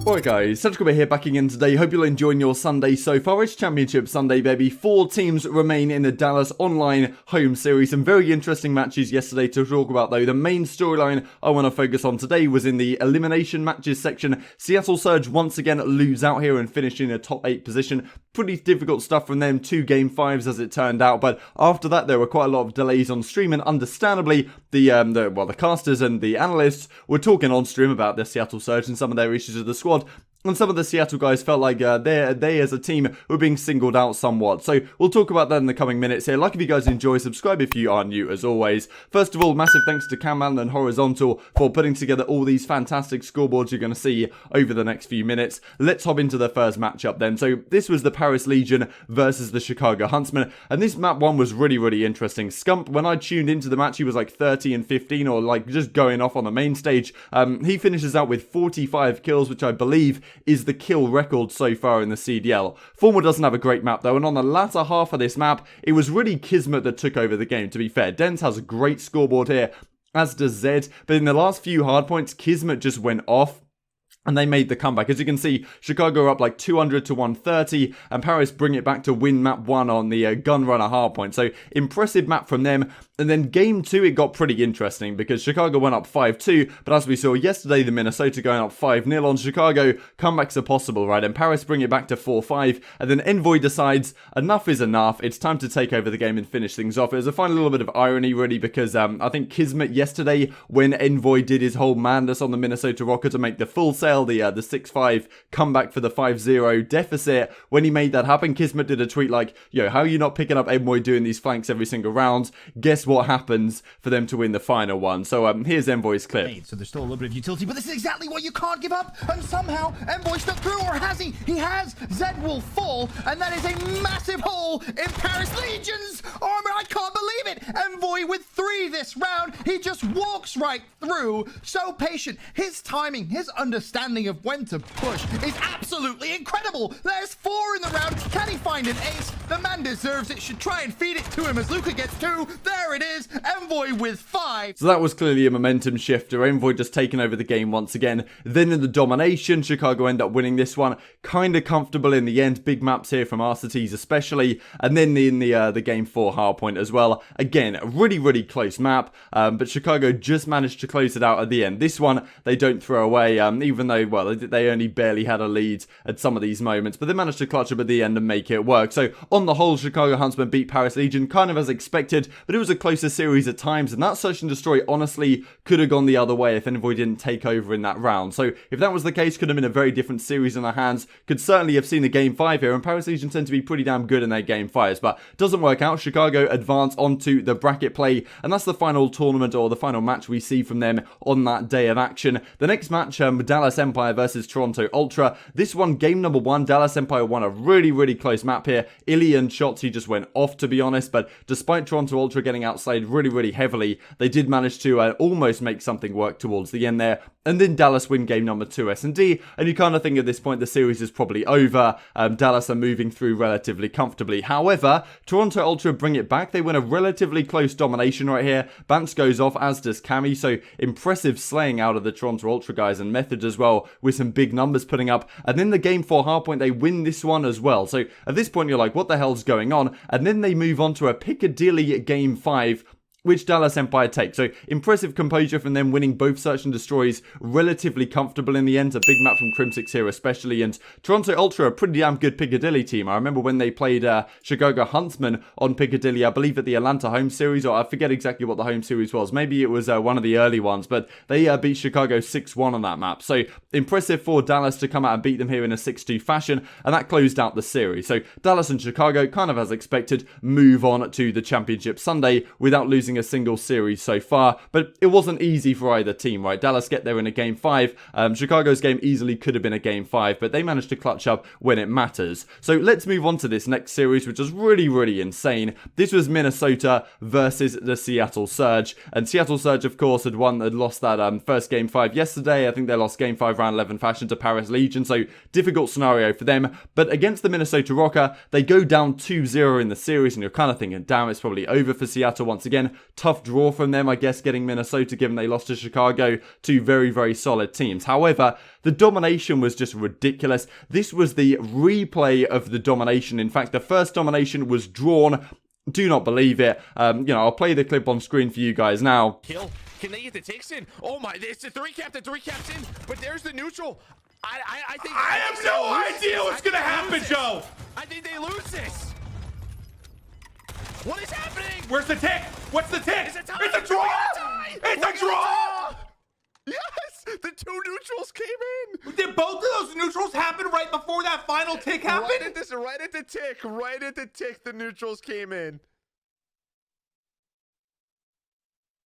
Alright guys, Subliners here back again today. Hope you're enjoying your Sunday so far. It's Championship Sunday, baby. 4 teams remain in the Dallas Online Home Series. Some very interesting matches yesterday to talk about though. The main storyline I want to focus on today was in the elimination matches section. Seattle Surge once again lose out here and finish in a top 8 position. Pretty difficult stuff from them, 2 game 5s as it turned out, but after that there were quite a lot of delays on stream, and understandably the casters and the analysts were talking on stream about the Seattle Surge and some of their issues with the squad. And some of the Seattle guys felt like they as a team were being singled out somewhat. So we'll talk about that in the coming minutes here. Like if you guys enjoy, subscribe if you are new as always. First of all, massive thanks to Kambo and Horizontal for putting together all these fantastic scoreboards you're going to see over the next few minutes. Let's hop into the first matchup then. So this was the Paris Legion versus the Chicago Huntsmen. And this map one was really interesting. Scump, when I tuned into the match, he was like 30 and 15 or like just going off on the main stage. He finishes out with 45 kills, which I believe is the kill record so far in the CDL. Formal doesn't have a great map though, and on the latter half of this map, it was really Kismet that took over the game, to be fair. Dens has a great scoreboard here, as does Zed, but in the last few hardpoints, Kismet just went off. And they made the comeback. As you can see, Chicago are up like 200 to 130, and Paris bring it back to win map 1 on the gun runner hardpoint. So impressive map from them. And then game 2, it got pretty interesting because Chicago went up 5-2, but as we saw yesterday, the Minnesota going up 5-0 on Chicago. Comebacks are possible, right? And Paris bring it back to 4-5, and then Envoy decides enough is enough. It's time to take over the game and finish things off. It was a fun little bit of irony, really, because I think Kismet yesterday, when Envoy did his whole madness on the Minnesota Rocker to make the full sale, the 6-5 comeback for the 5-0 deficit, when he made that happen, Kismet did a tweet like, yo, how are you not picking up Envoy doing these flanks every single round? Guess what happens for them to win the final one. So here's Envoy's clip. So there's still a little bit of utility, but this is exactly what you can't give up, and somehow Envoy stuck through, or has he? He has. Zed will fall, and that is a massive hole in Paris Legion's armor. I can't believe it. Envoy with 3 this round. He just walks right through. So patient. His timing, his understanding of when to push is absolutely incredible. There's 4 in the round. Can he find an ace? The man deserves it. Should try and feed it to him as Luca gets 2. There it is. Envoy with 5. So that was clearly a momentum shifter. Envoy just taking over the game once again. Then in the domination, Chicago end up winning this one. Kind of comfortable in the end. Big maps here from Arcetes especially. And then in the game 4 hardpoint as well. Again, a really close map. But Chicago just managed to close it out at the end. This one, they don't throw away. Even though, well, they only barely had a lead at some of these moments. But they managed to clutch up at the end and make it work. So on the whole, Chicago Huntsmen beat Paris Legion kind of as expected. But it was a closer series at times. And that Search and Destroy honestly could have gone the other way if Envoy didn't take over in that round. So if that was the case, could have been a very different series in our hands. Could certainly have seen a game 5 here. And Paris Legion tend to be pretty damn good in their game 5s. But doesn't work out. Chicago advance onto the bracket play. And that's the final tournament or the final match we see from them on that day of action. The next match, Dallas Empire versus Toronto Ultra. This one, game number 1, Dallas Empire won a really close map here. Illy and Shotzi just went off, to be honest. But despite Toronto Ultra getting outside really heavily, they did manage to almost make something work towards the end there. And then Dallas win game number 2 S&D, and you kind of think at this point the series is probably over. Dallas are moving through relatively comfortably. However, Toronto Ultra bring it back. They win a relatively close domination right here. Bance goes off, as does Cammy, so impressive slaying out of the Toronto Ultra guys, and Methods as well, with some big numbers putting up. And then the game 4 hardpoint, they win this one as well. So at this point you're like, what the hell's going on? And then they move on to a Piccadilly game 5, which Dallas Empire takes. So impressive composure from them, winning both Search and Destroys relatively comfortable in the end. A big map from Crimsix here especially, and Toronto Ultra, a pretty damn good Piccadilly team. I remember when they played Chicago Huntsmen on Piccadilly, I believe at the Atlanta home series, or I forget exactly what the home series was. Maybe it was one of the early ones, but they beat Chicago 6-1 on that map. So impressive for Dallas to come out and beat them here in a 6-2 fashion, and that closed out the series. So Dallas and Chicago, kind of as expected, move on to the Championship Sunday without losing a single series so far, but it wasn't easy for either team, right? Dallas get there in a game 5. Chicago's game easily could have been a game 5, but they managed to clutch up when it matters. So let's move on to this next series, which was really insane. This was Minnesota versus the Seattle Surge, and Seattle Surge, of course, had lost that first game 5 yesterday. I think they lost game 5 round 11 fashion to Paris Legion, so difficult scenario for them. But against the Minnesota Rocker, they go down 2-0 in the series, and you're kind of thinking, damn, it's probably over for Seattle once again. Tough draw from them, I guess, getting Minnesota, given they lost to Chicago. Two very, very solid teams. However, the domination was just ridiculous. This was the replay of the domination. In fact, the first domination was drawn. Do not believe it. I'll play the clip on screen for you guys now. Kill. Can they get the ticks in? Oh my, it's the three caps in, but there's the neutral. I think I have no idea what's gonna happen, Joe. I think they lose this. What is happening? Where's the tick? What's the tick? It's a tie. It's a draw. It's a draw. Yes, the two neutrals came in. Did both of those neutrals happen right before that final tick happened? Right at the tick, the neutrals came in.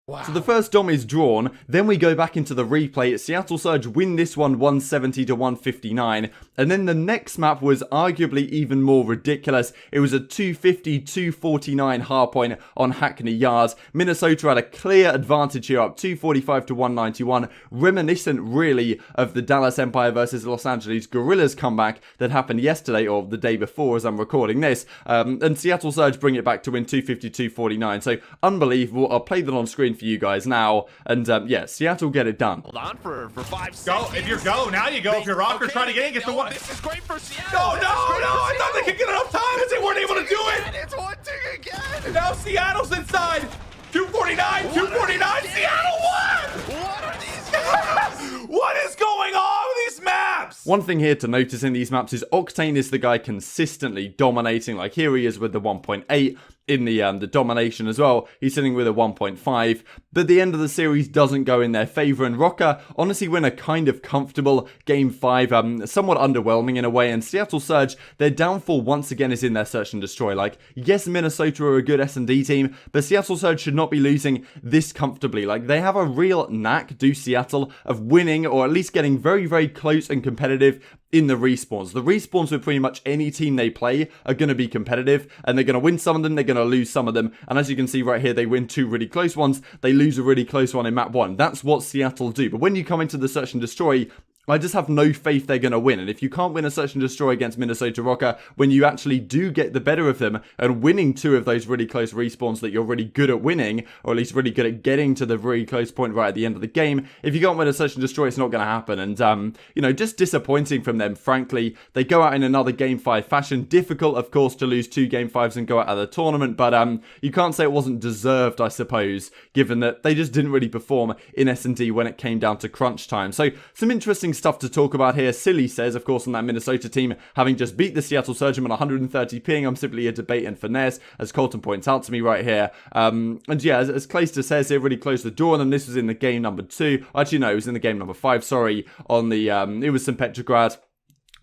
Wow. So the first dom is drawn, then we go back into the replay. Seattle Surge win this one 170 to 159, and then the next map was arguably even more ridiculous. It was a 250-249 hardpoint on Hackney Yards. Minnesota had a clear advantage here, up 245 to 191, reminiscent really of the Dallas Empire versus Los Angeles Guerrillas comeback that happened yesterday, or the day before as I'm recording this, and Seattle Surge bring it back to win 250-249, so unbelievable. I'll play that on screen for you guys now, and Seattle get it done. Hold on for 5 seconds. Go, if you're go, now you go. If you're rocker trying to get the one. This is great for Seattle. No, I thought they could get enough time and they weren't able to do it. It's one tick again. Now Seattle's inside. 249, 249, Seattle won! What are these guys? What is going on with these maps? One thing here to notice in these maps is Octane is the guy consistently dominating. Like here he is with the 1.8 in the domination as well. He's sitting with a 1.5, but the end of the series doesn't go in their favor, and Rocker honestly win a kind of comfortable game 5, somewhat underwhelming in a way, and Seattle Surge, their downfall once again is in their search and destroy. Like, yes, Minnesota are a good S&D team, but Seattle Surge should not be losing this comfortably. Like, they have a real knack, do Seattle, of winning, or at least getting very, very close and competitive in the respawns. The respawns with pretty much any team they play are going to be competitive, and they're going to win some of them, they're going to lose some of them, and as you can see right here, they win 2 really close ones, they lose a really close one in map 1. That's what Seattle do. But when you come into the search and destroy, I just have no faith they're going to win. And if you can't win a search and destroy against Minnesota Rocker, when you actually do get the better of them and winning 2 of those really close respawns that you're really good at winning, or at least really good at getting to the very close point right at the end of the game, if you can't win a search and destroy, it's not going to happen. And, just disappointing from them, frankly. They go out in another game 5 fashion. Difficult, of course, to lose 2 game 5s and go out of the tournament, but you can't say it wasn't deserved, I suppose, given that they just didn't really perform in S&D when it came down to crunch time. So, some interesting stuff to talk about here. Silly says, of course, on that Minnesota team, having just beat the Seattle Surge on 130 ping, I'm simply a debate and finesse, as Colton points out to me right here. And yeah, as Clayster says, it really closed the door on them. This was in the game number 2. Actually, no, it was in the game number 5, sorry, on the, it was St. Petrograd.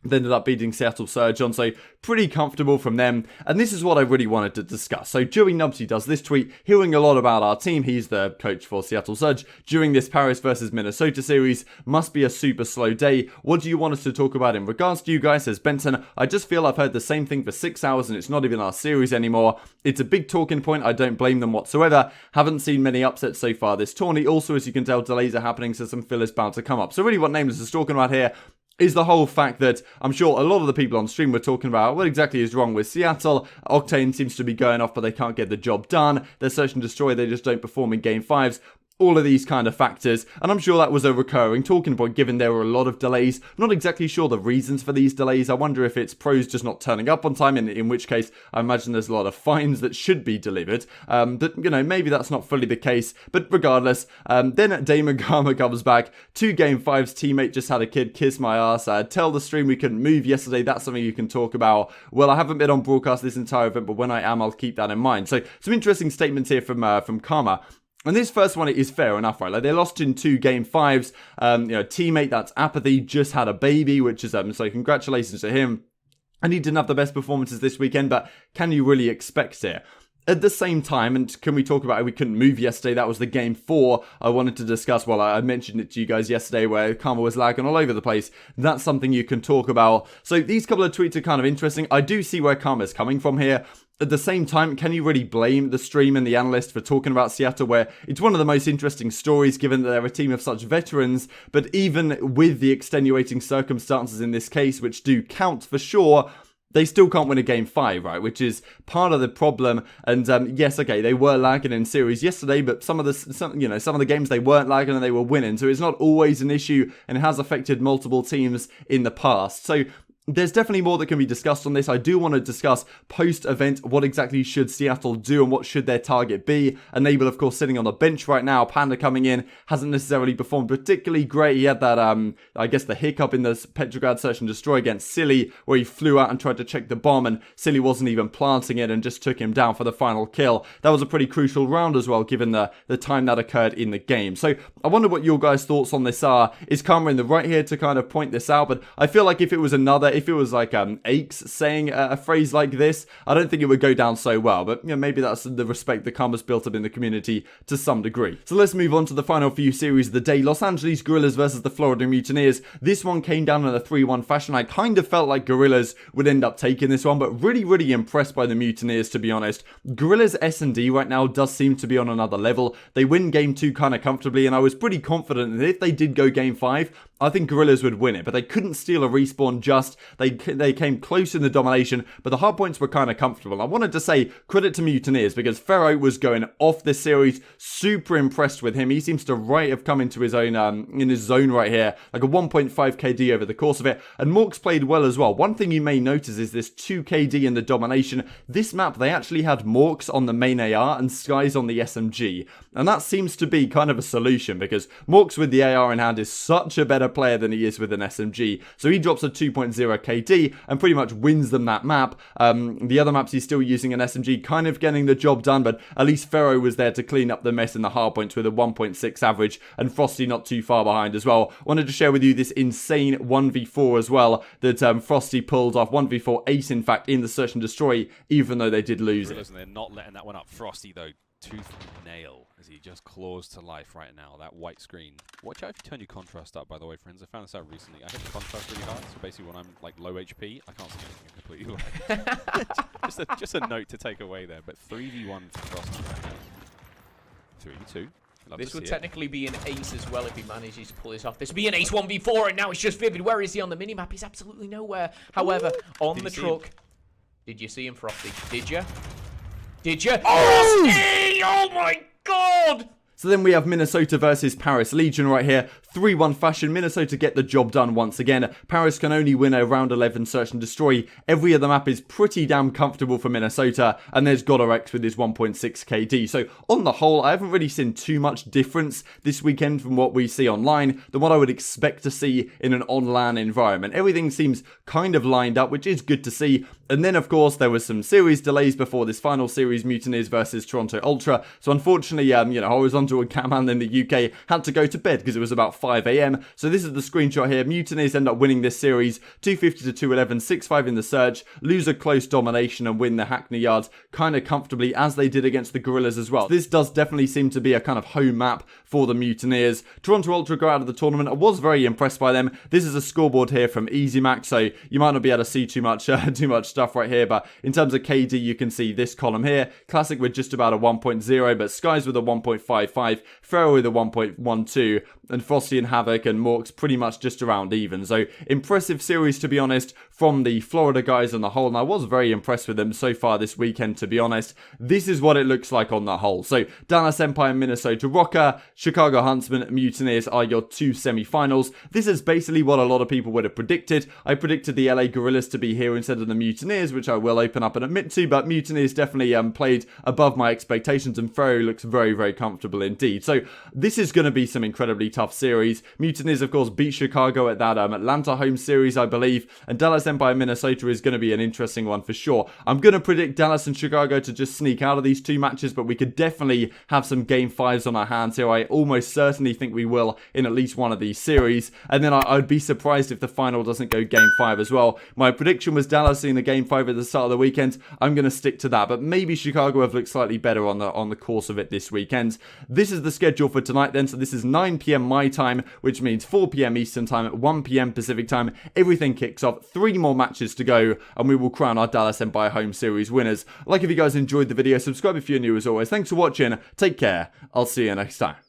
They ended up beating Seattle Surge on, so pretty comfortable from them. And this is what I really wanted to discuss. So Joey Nubsy does this tweet, hearing a lot about our team. He's the coach for Seattle Surge during this Paris versus Minnesota series. Must be a super slow day. What do you want us to talk about in regards to you guys? Says Benson. I just feel I've heard the same thing for 6 hours and it's not even our series anymore. It's a big talking point. I don't blame them whatsoever. Haven't seen many upsets so far this tourney. Also, as you can tell, delays are happening, so some fillers bound to come up. So really what Nameless is talking about here is the whole fact that I'm sure a lot of the people on stream were talking about what exactly is wrong with Seattle. Octane seems to be going off, but they can't get the job done. They're search and destroy, they just don't perform in game 5s. All of these kind of factors, and I'm sure that was a recurring talking point given there were a lot of delays. Not exactly sure the reasons for these delays. I wonder if it's pros just not turning up on time, in which case I imagine there's a lot of fines that should be delivered. But, maybe that's not fully the case, but regardless, then Damon Garma comes back. 2 game 5s, teammate just had a kid kiss my ass. Tell the stream we couldn't move yesterday, that's something you can talk about. Well, I haven't been on broadcast this entire event, but when I am, I'll keep that in mind. So, some interesting statements here from Karma. And this first one is fair enough, right? Like, they lost in 2 game 5s. Teammate, that's Apathy, just had a baby, which is, so congratulations to him. And he didn't have the best performances this weekend, but can you really expect it? At the same time, and can we talk about how we couldn't move yesterday? That was the game 4 I wanted to discuss. Well, I mentioned it to you guys yesterday where Karma was lagging all over the place. That's something you can talk about. So these couple of tweets are kind of interesting. I do see where Karma's coming from here. At the same time, can you really blame the stream and the analyst for talking about Seattle, where it's one of the most interesting stories given that they're a team of such veterans, but even with the extenuating circumstances in this case, which do count for sure, they still can't win a game 5, right? Which is part of the problem. And yes, okay, they were lagging in series yesterday, but some of the games they weren't lagging and they were winning. So it's not always an issue, and it has affected multiple teams in the past. So there's definitely more that can be discussed on this. I do want to discuss post-event what exactly should Seattle do and what should their target be. Enable, of course, sitting on the bench right now. Panda coming in hasn't necessarily performed particularly great. He had that, I guess, the hiccup in the Petrograd Search and Destroy against Silly, where he flew out and tried to check the bomb, and Silly wasn't even planting it and just took him down for the final kill. That was a pretty crucial round as well, given the time that occurred in the game. So I wonder what your guys' thoughts on this are. Is Karma in the right here to kind of point this out? But I feel like if it was like Aches saying a phrase like this, I don't think it would go down so well. But maybe that's the respect that Karma's built up in the community to some degree. So let's move on to the final few series of the day. Los Angeles Guerrillas versus the Florida Mutineers. This one came down in a 3-1 fashion. I kind of felt like Guerrillas would end up taking this one, but really impressed by the Mutineers, to be honest. Guerrillas S&D right now does seem to be on another level. They win game 2 kind of comfortably, and I was pretty confident that if they did go game 5, I think Guerrillas would win it, but they couldn't steal a respawn just. They came close in the domination, but the hard points were kind of comfortable. I wanted to say credit to Mutineers because Pharaoh was going off this series. Super impressed with him. He seems to have come into his own in his zone right here, like a 1.5 KD over the course of it. And Morks played well as well. One thing you may notice is this 2 KD in the domination. This map, they actually had Morks on the main AR and Skies on the SMG. And that seems to be kind of a solution because Morks with the AR in hand is such a better player than he is with an SMG. So he drops a 2.0 KD and pretty much wins them that map. The other maps he's still using an SMG, kind of getting the job done, but at least Pharaoh was there to clean up the mess in the hard points with a 1.6 average, and Frosty not too far behind as well. Wanted to share with you this insane 1v4 as well that Frosty pulled off. 1v4 ace, in fact, in the Search and Destroy, even though they did lose it. They're not letting that one up. Frosty, though, tooth and nail as he just claws to life right now. That white screen. Watch out if you turn your contrast up, by the way, friends. I found this out recently. I hit the contrast really hard, so basically when I'm like low HP, I can't see anything completely black. just a note to take away there, but 3v1 for Frosty right now. 3v2. This would technically be an ace as well if he manages to pull this off. This would be an ace 1v4, and now it's just Vivid. Where is he on the minimap? He's absolutely nowhere. However, on the truck... Did you see him, Frosty? Did you? Did you? Oh! Frosty! Oh my god! So then we have Minnesota versus Paris Legion right here. 3-1 fashion. Minnesota get the job done once again. Paris can only win a round 11 Search and Destroy. Every other map is pretty damn comfortable for Minnesota. And there's GodorX with his 1.6 KD. So on the whole, I haven't really seen too much difference this weekend from what we see online than what I would expect to see in an on-LAN environment. Everything seems kind of lined up, which is good to see. And then, of course, there was some series delays before this final series, Mutineers versus Toronto Ultra. So unfortunately, I was onto a Gaman in the UK, had to go to bed because it was about 5 AM. So this is the screenshot here. Mutineers end up winning this series 250 to 211, 6-5 in the Search, lose a close domination and win the Hackney Yards kind of comfortably, as they did against the Guerrillas as well. This does definitely seem to be a kind of home map for the Mutineers. Toronto Ultra go out of the tournament. I was very impressed by them. This is a scoreboard here from EasyMac, so you might not be able to see too much stuff right here, but in terms of KD, you can see this column here. Classic with just about a 1.0, but Skies with a 1.55, Pharaoh with a 1.12, and Frosty and Havoc and Morks pretty much just around even. So impressive series, to be honest, from the Florida guys on the whole, and I was very impressed with them so far this weekend, to be honest. This is what it looks like on the whole. So Dallas Empire, Minnesota Rocker, Chicago Huntsmen, Mutineers are your two semi-finals. This is basically what a lot of people would have predicted. I predicted the LA Guerrillas to be here instead of the Mutineers, which I will open up and admit to, but Mutineers definitely played above my expectations, and Pharaoh looks very comfortable indeed. So this is going to be some incredibly tough series. Mutineers, of course, beat Chicago at that Atlanta home series, I believe, and Dallas Empire Minnesota is going to be an interesting one for sure. I'm going to predict Dallas and Chicago to just sneak out of these two matches, but we could definitely have some game 5s on our hands here. I almost certainly think we will in at least one of these series, and then I'd be surprised if the final doesn't go game 5 as well. My prediction was Dallas in the game 5 at the start of the weekend. I'm going to stick to that, but maybe Chicago have looked slightly better on the course of it this weekend. This is the schedule for tonight then, so this is 9 PM my time, which means 4 PM Eastern time, 1 PM Pacific time. Everything kicks off, 3 more matches to go, and we will crown our Dallas Empire home series winners. Like if you guys enjoyed the video, subscribe if you're new as always. Thanks for watching, take care, I'll see you next time.